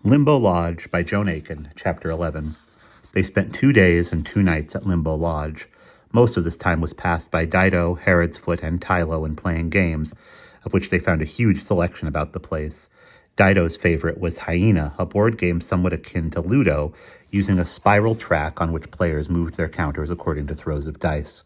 Limbo Lodge by Joan Aiken, Chapter 11. They spent 2 days and 2 nights at Limbo Lodge. Most of this time was passed by Dido, Herod's Foot, and Tylo in playing games, of which they found a huge selection about the place. Dido's favorite was Hyena, a board game somewhat akin to Ludo, using a spiral track on which players moved their counters according to throws of dice.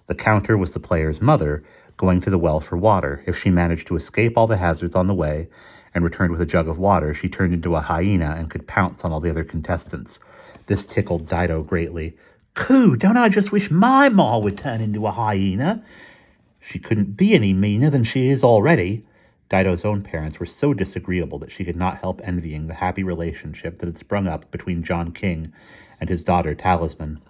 The counter was the player's mother, going to the well for water. If she managed to escape all the hazards on the way and returned with a jug of water, she turned into a hyena and could pounce on all the other contestants. This tickled Dido greatly. "Coo, don't I just wish my ma would turn into a hyena? She couldn't be any meaner than she is already." Dido's own parents were so disagreeable that she could not help envying the happy relationship that had sprung up between John King and his daughter Talisman.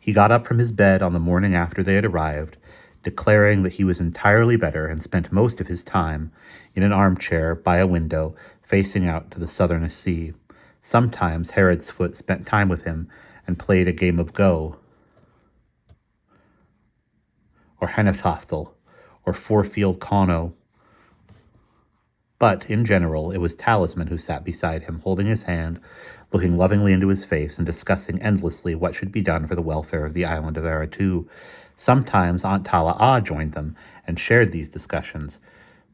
He got up from his bed on the morning after they had arrived, declaring that he was entirely better, and spent most of his time in an armchair by a window facing out to the southern sea. Sometimes Herod's Foot spent time with him and played a game of Go, or Henatoftel, or Four-Field Kano. But, in general, it was Talisman who sat beside him, holding his hand, looking lovingly into his face, and discussing endlessly what should be done for the welfare of the island of Aratu. Sometimes Aunt Tala-Ah joined them and shared these discussions.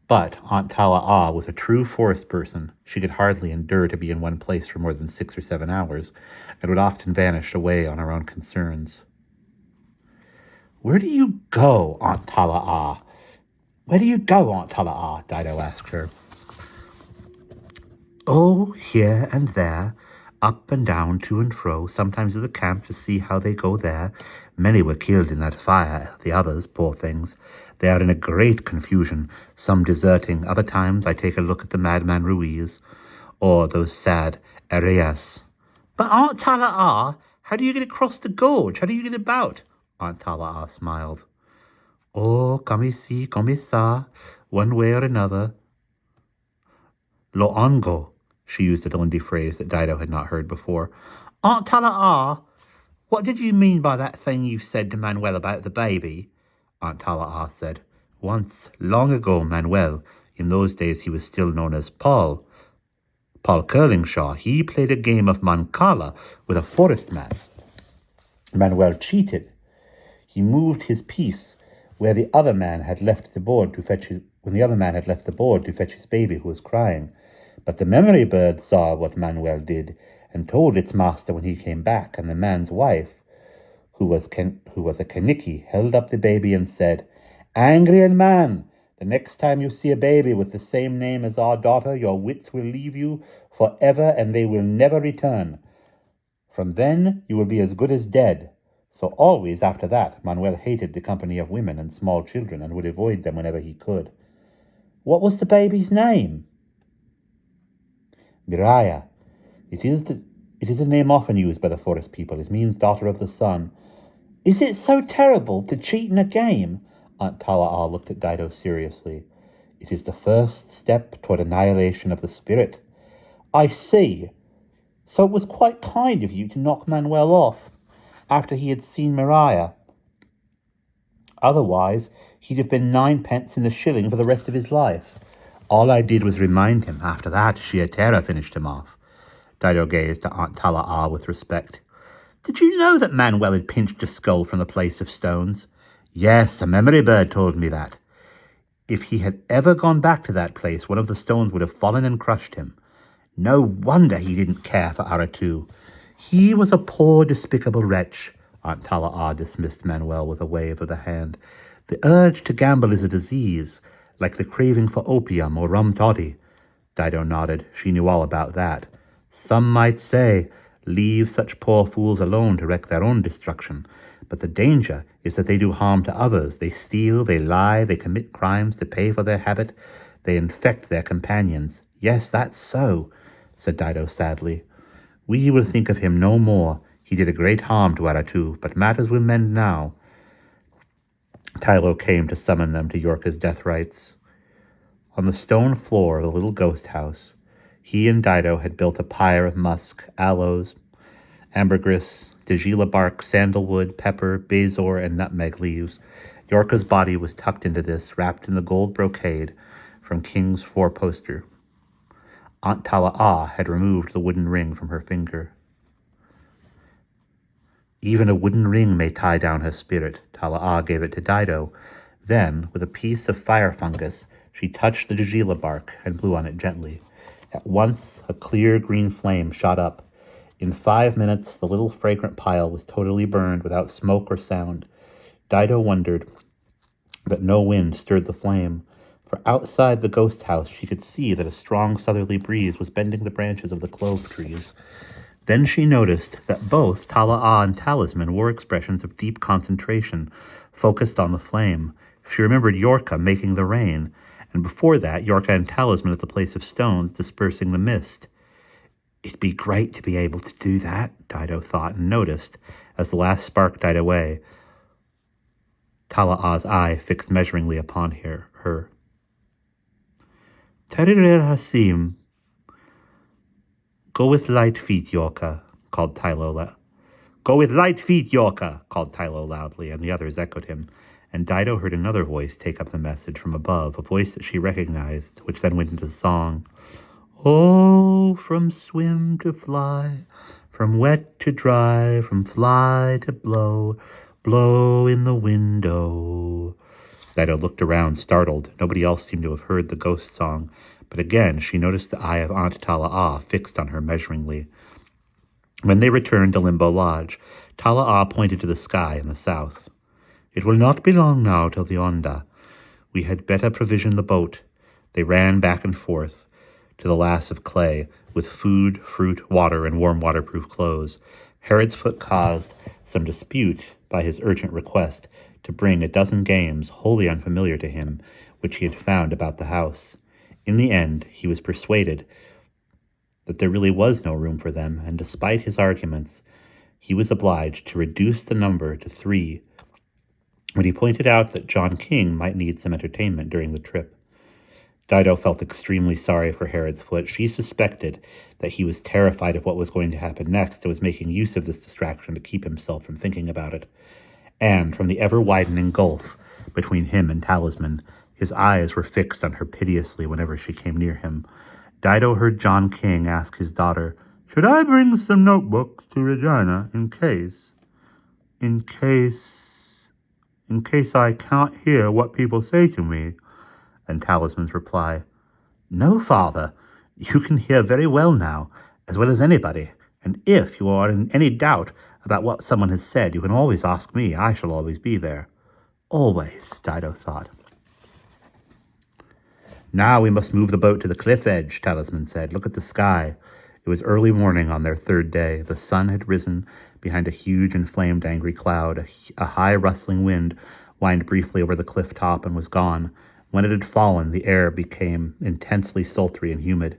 But Aunt Tala-Ah was a true forest person. She could hardly endure to be in one place for more than 6 or 7 hours, and would often vanish away on her own concerns. "Where do you go, Aunt Tala-Ah? Where do you go, Aunt Tala-Ah?" Dido asked her. "Oh, here and there, up and down, to and fro, sometimes to the camp to see how they go there. Many were killed in that fire, the others, poor things. They are in a great confusion, some deserting. Other times I take a look at the madman Ruiz, or those sad Arias." "But Aunt Tala-Ah, how do you get across the gorge? How do you get about?" Aunt Tala-Ah smiled. "Oh, come ici, come ça, one way or another. Lo ongo." She used a Dundee phrase that Dido had not heard before. "Aunt Tala-Ah, what did you mean by that thing you said to Manuel about the baby?" Aunt Tala-Ah said, "Once, long ago, Manuel, in those days he was still known as Paul Curlingshaw, he played a game of Mancala with a forest man. Manuel cheated. He moved his piece where the other man had left the board to fetch his baby who was crying. But the memory bird saw what Manuel did and told its master when he came back, and the man's wife, who was a Kaniki, held up the baby and said, 'Angry man, the next time you see a baby with the same name as our daughter, your wits will leave you forever and they will never return. From then you will be as good as dead.' So always after that, Manuel hated the company of women and small children and would avoid them whenever he could." "What was the baby's name?" "Miraya. It is a name often used by the forest people. It means daughter of the sun." "Is it so terrible to cheat in a game?" Aunt Tala-Ah looked at Dido seriously. "It is the first step toward annihilation of the spirit." "I see. So it was quite kind of you to knock Manuel off after he had seen Miraya. Otherwise, he'd have been 9 pence in the shilling for the rest of his life." "All I did was remind him. After that, sheer terror finished him off." Dido gazed at Aunt Tala-Ah with respect. "Did you know that Manuel had pinched a skull from the place of stones?" "Yes, a memory bird told me that. If he had ever gone back to that place, one of the stones would have fallen and crushed him. No wonder he didn't care for Aratu. He was a poor, despicable wretch." Aunt Tala-Ah dismissed Manuel with a wave of the hand. "The urge to gamble is a disease, like the craving for opium or rum toddy." Dido nodded. She knew all about that. "Some might say, leave such poor fools alone to wreak their own destruction. But the danger is that they do harm to others. They steal, they lie, they commit crimes to pay for their habit. They infect their companions." "Yes, that's so," said Dido sadly. "We will think of him no more. He did a great harm to Aratu, but matters will mend now." Tylo came to summon them to Yorka's death rites. On the stone floor of the little ghost house, he and Dido had built a pyre of musk, aloes, ambergris, degila bark, sandalwood, pepper, bezoar, and nutmeg leaves. Yorka's body was tucked into this, wrapped in the gold brocade from King's four-poster. Aunt Tala'a had removed the wooden ring from her finger. Even a wooden ring may tie down her spirit. Tala'a gave it to Dido. Then, with a piece of fire fungus, she touched the jejila bark and blew on it gently. At once, a clear green flame shot up. In 5 minutes, the little fragrant pile was totally burned without smoke or sound. Dido wondered that no wind stirred the flame, for outside the ghost house she could see that a strong southerly breeze was bending the branches of the clove trees. Then she noticed that both Tala'a and Talisman wore expressions of deep concentration, focused on the flame. She remembered Yorka making the rain, and before that Yorka and Talisman at the place of stones dispersing the mist. It'd be great to be able to do that, Dido thought, and noticed, as the last spark died away, Tala'a's eye fixed measuringly upon her. Terir Hasim. Go with light feet, Yorka, called Tylo. Go with light feet, Yorka, called Tylo loudly, and the others echoed him. And Dido heard another voice take up the message from above, a voice that she recognized, which then went into song. Oh, from swim to fly, from wet to dry, from fly to blow, blow in the window. Dido looked around, startled. Nobody else seemed to have heard the ghost song, but again she noticed the eye of Aunt Tala'a fixed on her measuringly. When they returned to Limbo Lodge, Tala'a pointed to the sky in the south. It will not be long now till the Onda. We had better provision the boat. They ran back and forth to the lass of clay, with food, fruit, water, and warm waterproof clothes. Herod's foot caused some dispute by his urgent request to bring a dozen games wholly unfamiliar to him, which he had found about the house. In the end, he was persuaded that there really was no room for them, and despite his arguments, he was obliged to reduce the number to 3 when he pointed out that John King might need some entertainment during the trip. Dido felt extremely sorry for Herod's foot. She suspected that he was terrified of what was going to happen next and was making use of this distraction to keep himself from thinking about it. And from the ever-widening gulf between him and Talisman, his eyes were fixed on her piteously whenever she came near him. Dido heard John King ask his daughter, "Should I bring some notebooks to Regina in case I can't hear what people say to me?" And Talisman's reply, "No, father, you can hear very well now, as well as anybody, and if you are in any doubt about what someone has said, you can always ask me. I shall always be there." Always, Dido thought. "Now we must move the boat to the cliff edge," Talisman said. "Look at the sky." It was early morning on their 3rd day. The sun had risen behind a huge inflamed angry cloud. A high rustling wind whined briefly over the cliff top and was gone. When it had fallen, the air became intensely sultry and humid.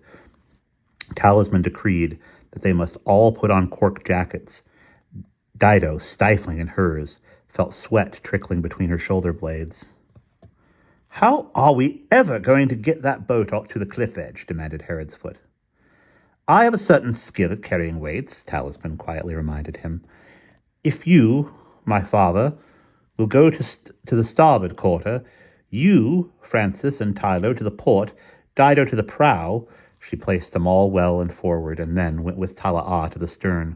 Talisman decreed that they must all put on cork jackets. Dido, stifling in hers, felt sweat trickling between her shoulder blades. "How are we ever going to get that boat out to the cliff edge?" demanded Herod's foot. "I have a certain skill at carrying weights," Talisman quietly reminded him. "If you, my father, will go to the starboard quarter, you, Francis, and Tylo to the port, Dido to the prow." She placed them all well and forward, and then went with Tala'a to the stern.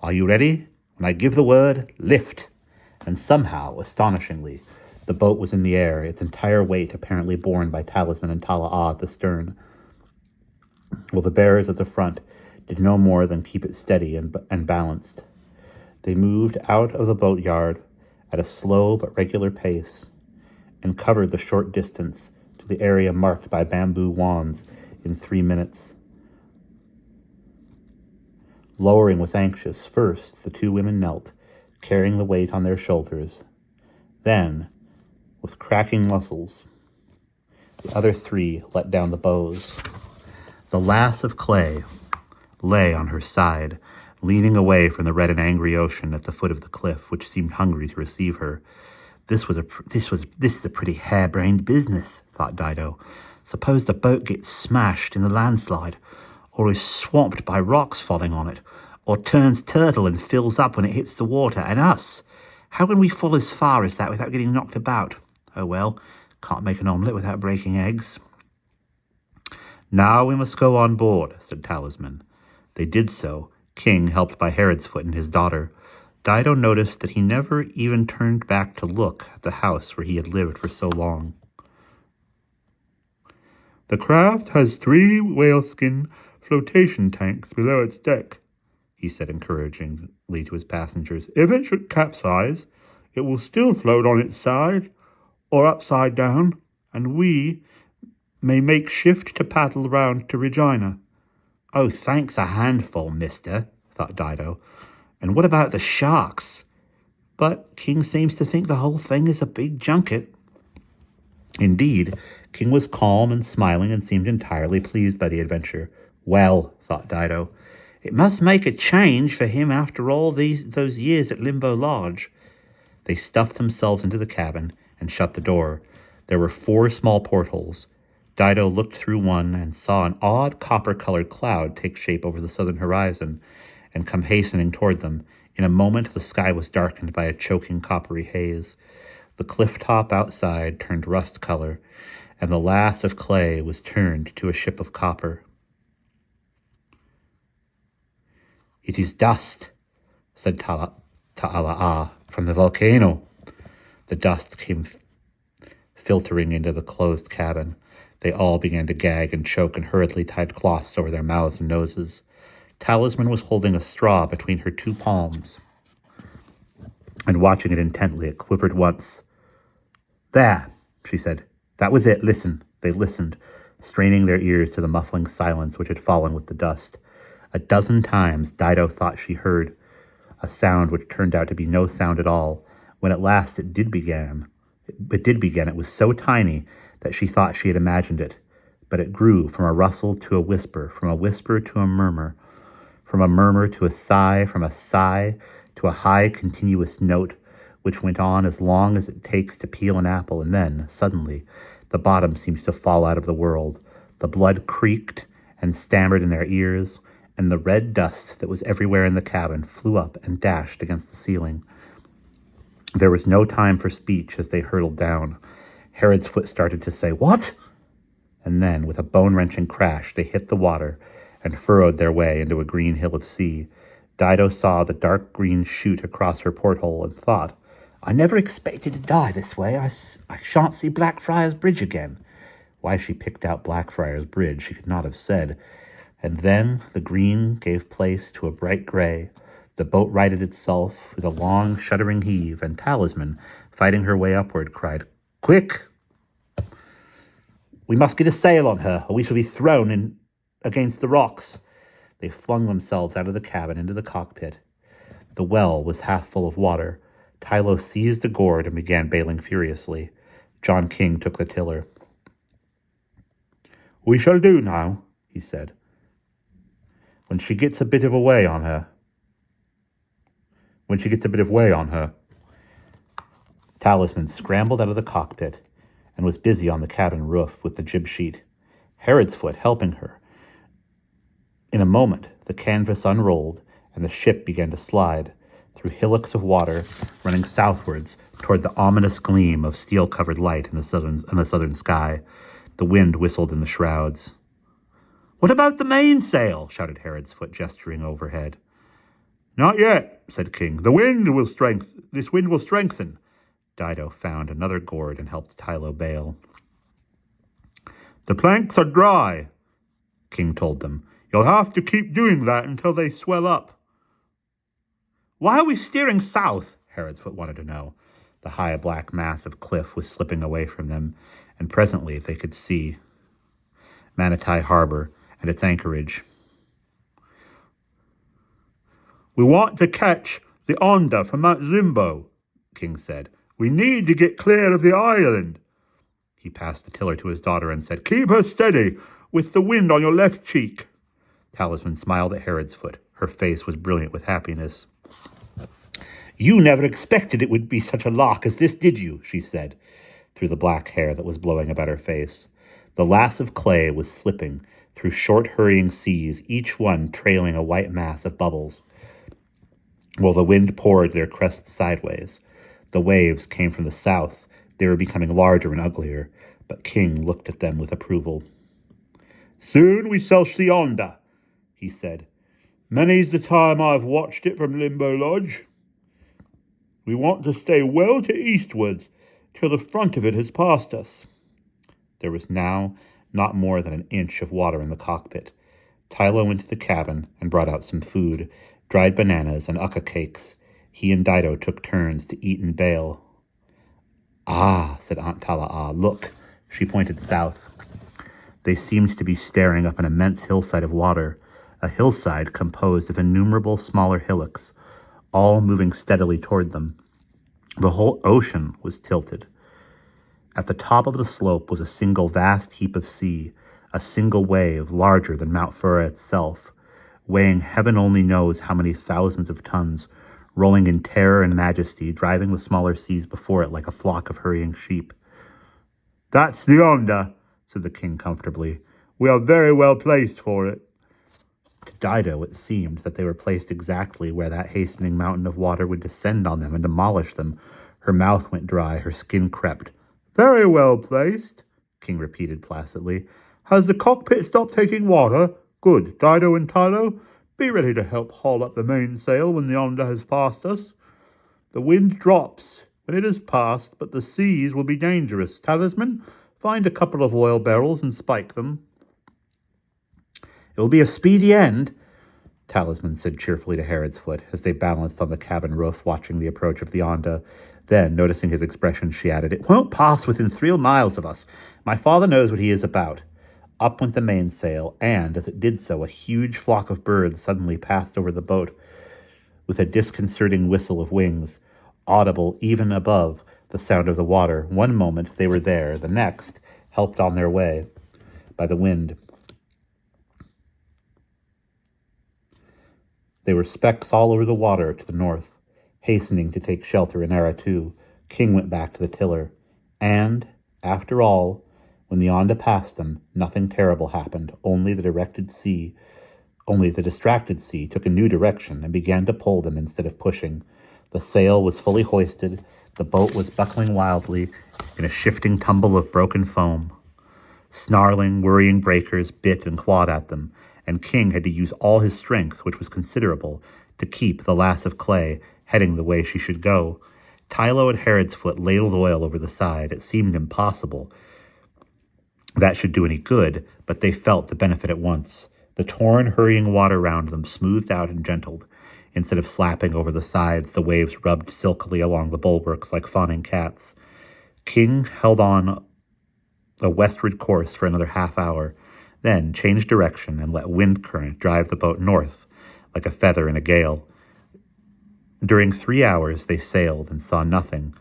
"Are you ready? When I give the word, lift." And somehow, astonishingly, the boat was in the air, its entire weight apparently borne by Talisman and Tala'a at the stern, while the bearers at the front did no more than keep it steady and balanced. They moved out of the boatyard at a slow but regular pace, and covered the short distance to the area marked by bamboo wands in 3 minutes. Lowering was anxious. First, the 2 women knelt, carrying the weight on their shoulders. Then, with cracking muscles, the other 3 let down the bows. The lass of clay lay on her side, leaning away from the red and angry ocean at the foot of the cliff, which seemed hungry to receive her. This is a pretty harebrained business, thought Dido. Suppose the boat gets smashed in the landslide, or is swamped by rocks falling on it, or turns turtle and fills up when it hits the water, and us? How can we fall as far as that without getting knocked about? Oh well, can't make an omelette without breaking eggs. Now we must go on board, said Talisman. They did so, King helped by Herodsfoot and his daughter. Dido noticed that he never even turned back to look at the house where he had lived for so long. The craft has 3 whaleskin flotation tanks below its deck, he said encouragingly to his passengers. If it should capsize, it will still float on its side, or upside down, and we may make shift to paddle round to Regina. Oh, thanks a handful, mister, thought Dido. And what about the sharks? But King seems to think the whole thing is a big junket. Indeed, King was calm and smiling and seemed entirely pleased by the adventure. Well, thought Dido, it must make a change for him after all those years at Limbo Lodge. They stuffed themselves into the cabin and shut the door. There were 4 small portholes. Dido looked through one and saw an odd copper-colored cloud take shape over the southern horizon and come hastening toward them. In a moment, the sky was darkened by a choking coppery haze. The cliff top outside turned rust color, and the lass of clay was turned to a ship of copper. It is dust, said Ta'ala'a, from the volcano. The dust came filtering into the closed cabin. They all began to gag and choke and hurriedly tied cloths over their mouths and noses. Talisman was holding a straw between her 2 palms and watching it intently. It quivered once. There, she said. That was it. Listen. They listened, straining their ears to the muffling silence which had fallen with the dust. A dozen times Dido thought she heard a sound which turned out to be no sound at all. When at last it did begin, it was so tiny that she thought she had imagined it. But it grew from a rustle to a whisper, from a whisper to a murmur, from a murmur to a sigh, from a sigh to a high continuous note, which went on as long as it takes to peel an apple, and then, suddenly, the bottom seemed to fall out of the world. The blood creaked and stammered in their ears, and the red dust that was everywhere in the cabin flew up and dashed against the ceiling. There was no time for speech as they hurtled down. Herodsfoot started to say, "What?" And then, with a bone-wrenching crash, they hit the water and furrowed their way into a green hill of sea. Dido saw the dark green shoot across her porthole and thought, I never expected to die this way. I shan't see Blackfriars Bridge again. Why she picked out Blackfriars Bridge she could not have said. And then the green gave place to a bright gray. The boat righted itself with a long, shuddering heave, and Talisman, fighting her way upward, cried, Quick! We must get a sail on her, or we shall be thrown in against the rocks. They flung themselves out of the cabin into the cockpit. The well was half full of water. Tylo seized a gourd and began bailing furiously. John King took the tiller. We shall do now, he said. When she gets a bit of way on her. Talisman scrambled out of the cockpit and was busy on the cabin roof with the jib sheet, Herodsfoot helping her. In a moment, the canvas unrolled and the ship began to slide through hillocks of water running southwards toward the ominous gleam of steel-covered light in the southern sky. The wind whistled in the shrouds. What about the mainsail? Shouted Herodsfoot, gesturing overhead. Not yet, said King. This wind will strengthen. Dido found another gourd and helped Tylo bail. The planks are dry, King told them. You'll have to keep doing that until they swell up. Why are we steering south? Herodsfoot wanted to know. The high black mass of cliff was slipping away from them, and presently they could see Manatee Harbor and its anchorage. We want to catch the Onda from Mount Limbo, King said. We need to get clear of the island. He passed the tiller to his daughter and said, Keep her steady, with the wind on your left cheek. Talisman smiled at Herodsfoot. Her face was brilliant with happiness. You never expected it would be such a lark as this, did you? She said, through the black hair that was blowing about her face. The lass of clay was slipping through short, hurrying seas, each one trailing a white mass of bubbles, while the wind poured their crests sideways. The waves came from the south. They were becoming larger and uglier, but King looked at them with approval. Soon we shall see yonder, he said. Many's the time I've watched it from Limbo Lodge. We want to stay well to eastwards till the front of it has passed us. There was now not more than an inch of water in the cockpit. Tylo went to the cabin and brought out some food, dried bananas and ukka cakes. He and Dido took turns to eat and bail. Ah, said Aunt Tala'a, look. She pointed south. They seemed to be staring up an immense hillside of water, a hillside composed of innumerable smaller hillocks, all moving steadily toward them. The whole ocean was tilted. At the top of the slope was a single vast heap of sea, a single wave larger than Mount Fura itself, weighing heaven only knows how many thousands of tons, rolling in terror and majesty, driving the smaller seas before it like a flock of hurrying sheep. That's the yonder, said the king comfortably. We are very well placed for it. To Dido it seemed that they were placed exactly where that hastening mountain of water would descend on them and demolish them. Her mouth went dry, her skin crept. Very well placed, King repeated placidly. Has the cockpit stopped taking water? Good. Dido and Tylo, be ready to help haul up the mainsail when the yonder has passed us. The wind drops when it has passed, but the seas will be dangerous. Talisman, find a couple of oil barrels and spike them. It will be a speedy end, Talisman said cheerfully to Herodsfoot as they balanced on the cabin roof watching the approach of the Onda. Then, noticing his expression, she added, It won't pass within 3 miles of us. My father knows what he is about. Up went the mainsail, and, as it did so, a huge flock of birds suddenly passed over the boat with a disconcerting whistle of wings, audible even above the sound of the water. One moment they were there, the next, helped on their way by the wind. They were specks all over the water to the north, hastening to take shelter in Aratu. King went back to the tiller. And, after all, when the Onda passed them, nothing terrible happened. Only the distracted sea took a new direction and began to pull them instead of pushing. The sail was fully hoisted. The boat was buckling wildly in a shifting tumble of broken foam. Snarling, worrying breakers bit and clawed at them, and King had to use all his strength, which was considerable, to keep the lass of clay heading the way she should go. Tylo and Herodsfoot ladled oil over the side. It seemed impossible that should do any good, but they felt the benefit at once. The torn, hurrying water round them smoothed out and gentled. Instead of slapping over the sides, the waves rubbed silkily along the bulwarks like fawning cats. King held on a westward course for another half-hour, then changed direction and let wind current drive the boat north like a feather in a gale. During 3 hours they sailed and saw nothing,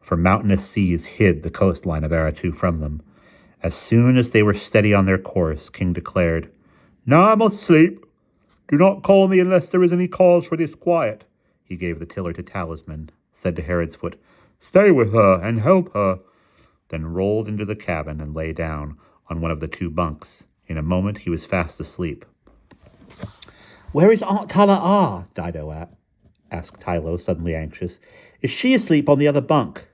for mountainous seas hid the coastline of Aratu from them. As soon as they were steady on their course, King declared, Now I must sleep. Do not call me unless there is any cause for disquiet. He gave the tiller to Talisman, said to Herodsfoot, Stay with her and help her, then rolled into the cabin and lay down on one of the 2 bunks. In a moment he was fast asleep. Where is Aunt Tala'a? Dido asked Tylo, suddenly anxious. Is she asleep on the other bunk?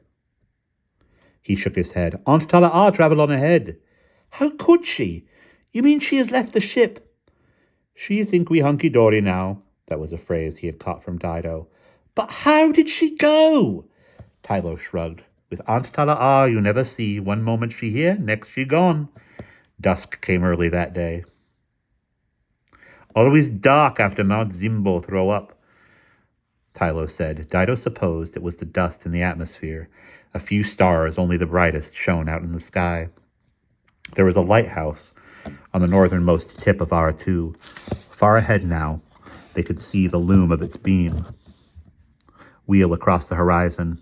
He shook his head. Aunt Tala'a travelled on ahead. How could she? You mean she has left the ship? She think we hunky-dory now. That was a phrase he had caught from Dido. But how did she go? Tylo shrugged. With Aunt Tala'a you never see. One moment she here, next she gone. Dusk came early that day. Always dark after Mount Zimbo throw up, Tylo said. Dido supposed it was the dust in the atmosphere. A few stars, only the brightest, shone out in the sky. There was a lighthouse on the northernmost tip of Aratu. Far ahead now, they could see the loom of its beam wheel across the horizon.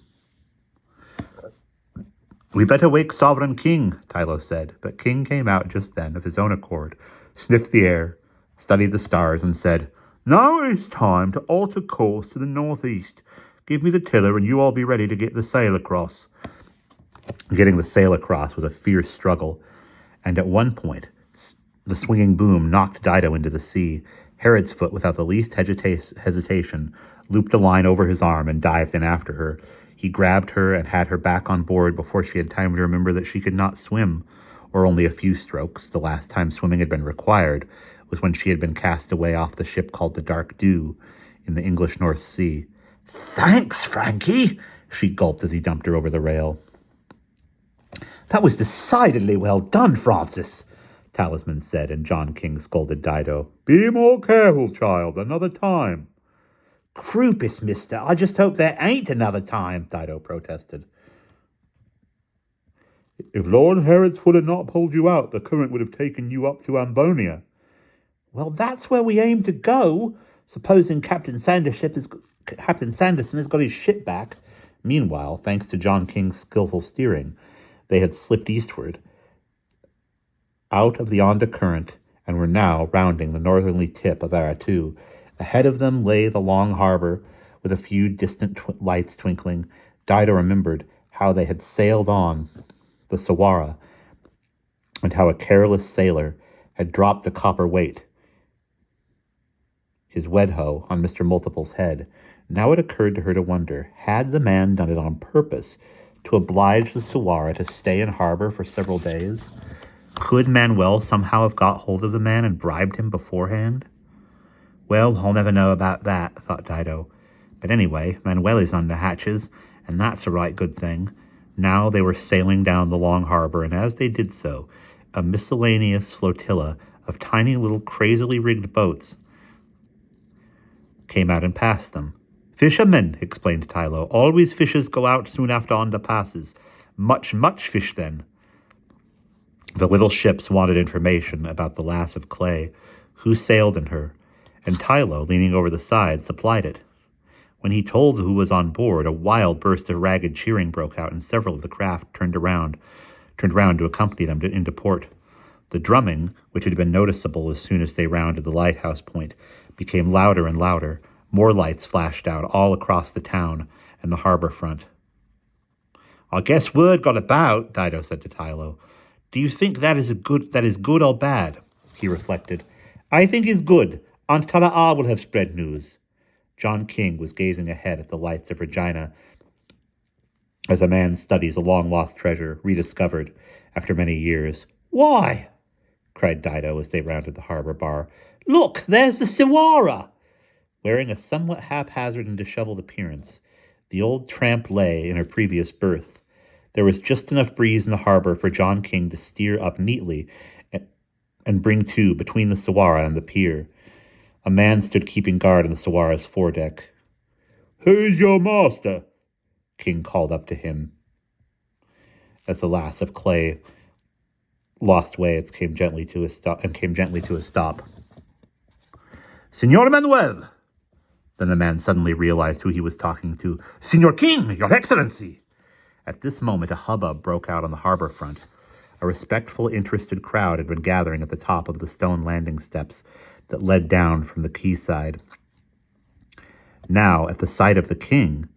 We better wake Sovereign King, Tylo said, but King came out just then of his own accord, sniffed the air, studied the stars, and said, Now it is time to alter course to the northeast. Give me the tiller and you all be ready to get the sail across. Getting the sail across was a fierce struggle, and at one point, the swinging boom knocked Dido into the sea. Herodsfoot, without the least hesitation, looped a line over his arm and dived in after her. He grabbed her and had her back on board before she had time to remember that she could not swim. or only a few strokes. The last time swimming had been required was when she had been cast away off the ship called the Dark Dew in the English North Sea. "Thanks, Frankie," she gulped as he dumped her over the rail. "That was decidedly well done, Francis," Talisman said, and John King scolded Dido. "Be more careful, child, another time." "Croupice, mister, I just hope there ain't another time," Dido protested. "If Lord Hereford had not pulled you out, the current would have taken you up to Ambonia." "Well, that's where we aim to go, supposing Captain Sanderson has got his ship back." Meanwhile, thanks to John King's skillful steering, they had slipped eastward, out of the undercurrent, and were now rounding the northerly tip of Aratu. Ahead of them lay the long harbor, with a few distant lights twinkling. Dido remembered how they had sailed on the Sawara, and how a careless sailor had dropped the copper weight, his wedhoe, on Mr. Multiple's head. Now it occurred to her to wonder, had the man done it on purpose, to oblige the Sawara to stay in harbor for several days? Could Manuel somehow have got hold of the man and bribed him beforehand? Well, I'll never know about that, thought Dido. But anyway, Manuel is on the hatches, and that's a right good thing. Now they were sailing down the long harbor, and as they did so, a miscellaneous flotilla of tiny little crazily rigged boats came out and passed them. "Fishermen," explained Tylo. "Always fishes go out soon after Onda passes. Much fish then." The little ships wanted information about the lass of clay, who sailed in her, and Tylo, leaning over the side, supplied it. When he told who was on board, a wild burst of ragged cheering broke out, and several of the craft turned round to accompany them into port. The drumming, which had been noticeable as soon as they rounded the lighthouse point, became louder and louder. More lights flashed out all across the town and the harbor front. "I guess word got about," Dido said to Tylo. "Do you think that is good or bad?" He reflected. "I think it's good. Aunt Tala'a will have spread news." John King was gazing ahead at the lights of Regina as a man studies a long-lost treasure, rediscovered after many years. "Why?" cried Dido as they rounded the harbor bar. "Look, there's the Sawara!" Wearing a somewhat haphazard and disheveled appearance, the old tramp lay in her previous berth. There was just enough breeze in the harbor for John King to steer up neatly and bring to between the Sawara and the pier. A man stood keeping guard on the Sawara's foredeck. "Who's your master?" King called up to him, as the lass of clay lost way and came gently to a stop. "Signor Manuel!" Then the man suddenly realized who he was talking to. "Signor King, your excellency!" At this moment, a hubbub broke out on the harbor front. A respectful, interested crowd had been gathering at the top of the stone landing steps that led down from the quayside. Now, at the sight of King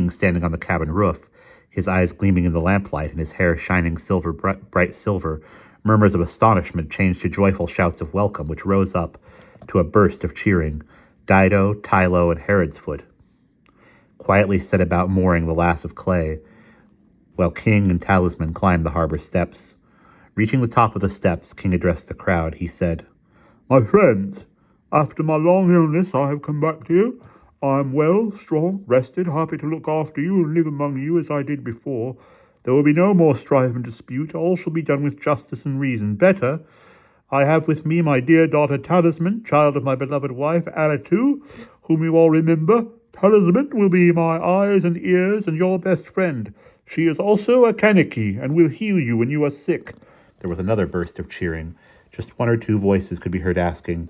standing on the cabin roof, his eyes gleaming in the lamplight and his hair shining bright silver, murmurs of astonishment changed to joyful shouts of welcome, which rose up to a burst of cheering. Dido, Tylo, and Herodsfoot quietly set about mooring the lass of clay, while King and Talisman climbed the harbor steps. Reaching the top of the steps, King addressed the crowd. He said, "My friends, after my long illness I have come back to you. I am well, strong, rested, happy to look after you and live among you as I did before. There will be no more strife and dispute. All shall be done with justice and reason. Better, I have with me my dear daughter Talisman, child of my beloved wife Aratu, whom you all remember. Talisman will be my eyes and ears and your best friend. She is also a Kaneki and will heal you when you are sick." There was another burst of cheering. Just one or two voices could be heard asking,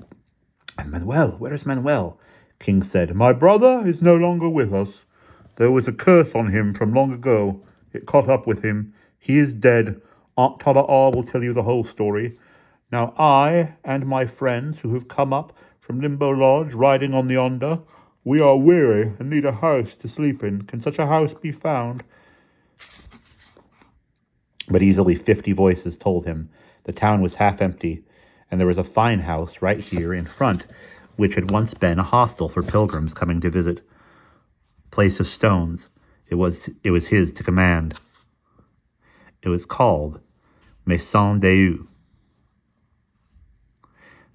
"And Manuel, where is Manuel?" King said, "My brother is no longer with us. There was a curse on him from long ago. It caught up with him. He is dead. Aunt Tala'a will tell you the whole story. Now I and my friends who have come up from Limbo Lodge riding on the Onda, we are weary and need a house to sleep in. Can such a house be found?" But easily 50 voices told him the town was half empty, and there was a fine house right here in front, which had once been a hostel for pilgrims coming to visit. Place of Stones, it was his to command. It was called Maison Deu.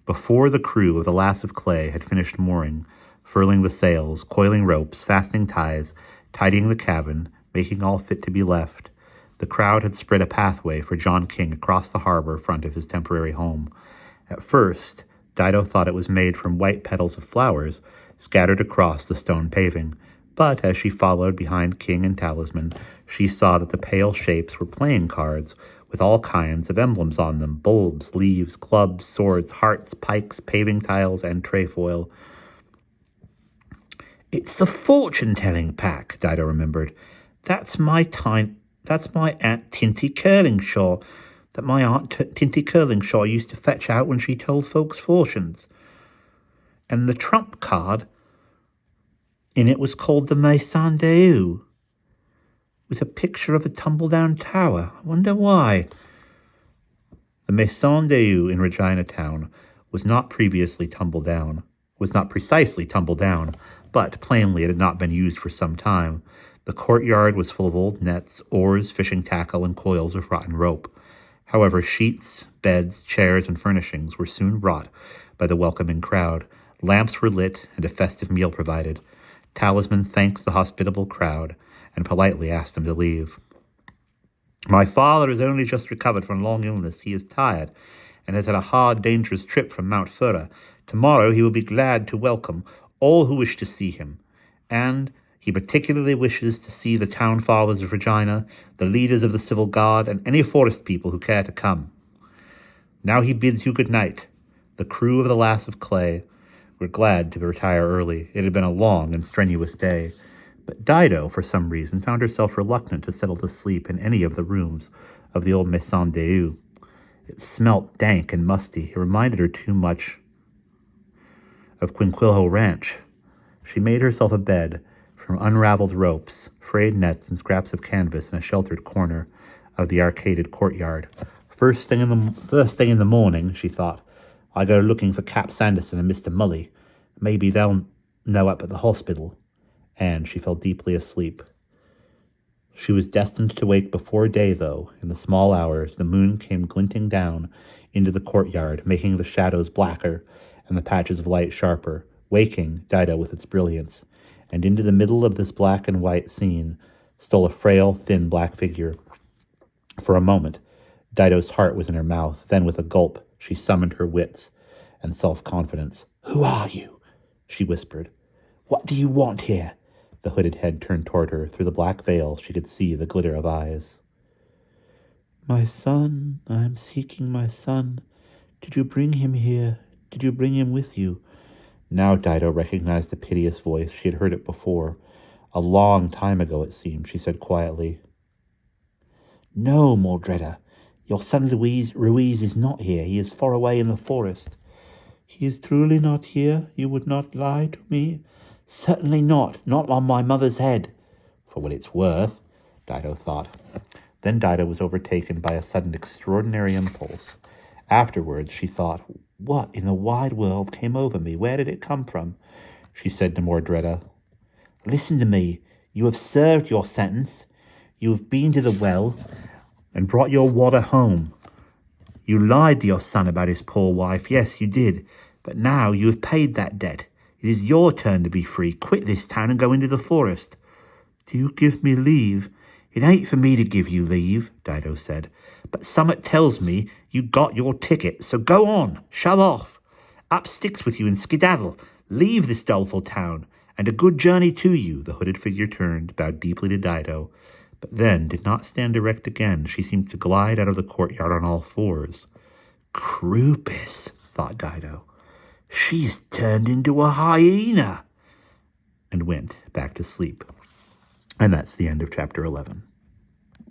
Before the crew of the Lass of Clay had finished mooring, furling the sails, coiling ropes, fastening ties, tidying the cabin, making all fit to be left, the crowd had spread a pathway for John King across the harbor front of his temporary home. At first, Dido thought it was made from white petals of flowers scattered across the stone paving, but as she followed behind King and Talisman, she saw that the pale shapes were playing cards with all kinds of emblems on them: bulbs, leaves, clubs, swords, hearts, pikes, paving tiles, and trefoil. "It's the fortune-telling pack," Dido remembered. That's my Aunt Tinty Curlingshaw, that my Aunt Tinty Curlingshaw used to fetch out when she told folks fortunes. And the trump card in it was called the Maison Deu, with a picture of a tumble-down tower. I wonder why. The Maison Deu in Regina Town was not precisely tumbled down, but plainly it had not been used for some time. The courtyard was full of old nets, oars, fishing tackle, and coils of rotten rope. However, sheets, beds, chairs, and furnishings were soon brought by the welcoming crowd. Lamps were lit, and a festive meal provided. Talisman thanked the hospitable crowd and politely asked them to leave. "My father has only just recovered from a long illness. He is tired and has had a hard, dangerous trip from Mount Fura. Tomorrow he will be glad to welcome all who wish to see him, and he particularly wishes to see the town fathers of Regina, the leaders of the civil guard, and any forest people who care to come. Now he bids you good night." The crew of the Lass of Clay were glad to retire early. It had been a long and strenuous day, but Dido, for some reason, found herself reluctant to settle to sleep in any of the rooms of the old Maison Deu. It smelt dank and musty. It reminded her too much of Quinquillo Ranch. She made herself a bed from unraveled ropes, frayed nets, and scraps of canvas in a sheltered corner of the arcaded courtyard. First thing in the morning, she thought, I go looking for Cap Sanderson and Mr. Mully. Maybe they'll know up at the hospital. And she fell deeply asleep. She was destined to wake before day, though. In the small hours, the moon came glinting down into the courtyard, making the shadows blacker and the patches of light sharper, waking Dido with its brilliance. And into the middle of this black and white scene stole a frail, thin black figure. For a moment, Dido's heart was in her mouth. Then, with a gulp, she summoned her wits and self-confidence. "Who are you?" she whispered. "What do you want here?" The hooded head turned toward her. Through the black veil, she could see the glitter of eyes. "My son, I am seeking my son. Did you bring him here? Did you bring him with you?" Now Dido recognized the piteous voice. She had heard it before. A long time ago, it seemed. She said quietly, "No, Mordreda. Your son Ruiz is not here. He is far away in the forest." "He is truly not here? You would not lie to me?" "Certainly not. Not on my mother's head." For what it's worth, Dido thought. Then Dido was overtaken by a sudden extraordinary impulse. Afterwards, she thought, what in the wide world came over me? Where did it come from? She said to Mordreda, "Listen to me. You have served your sentence. You have been to the well and brought your water home. You lied to your son about his poor wife. Yes, you did. But now you have paid that debt. It is your turn to be free. Quit this town and go into the forest." "Do you give me leave?" "It ain't for me to give you leave," Dido said. "But summat tells me you got your ticket. So go on, shove off. Up sticks with you and skedaddle. Leave this doleful town. And a good journey to you." The hooded figure turned, bowed deeply to Dido, but then did not stand erect again. She seemed to glide out of the courtyard on all fours. "Krupis," thought Dido. "She's turned into a hyena," and went back to sleep. And that's the end of chapter 11.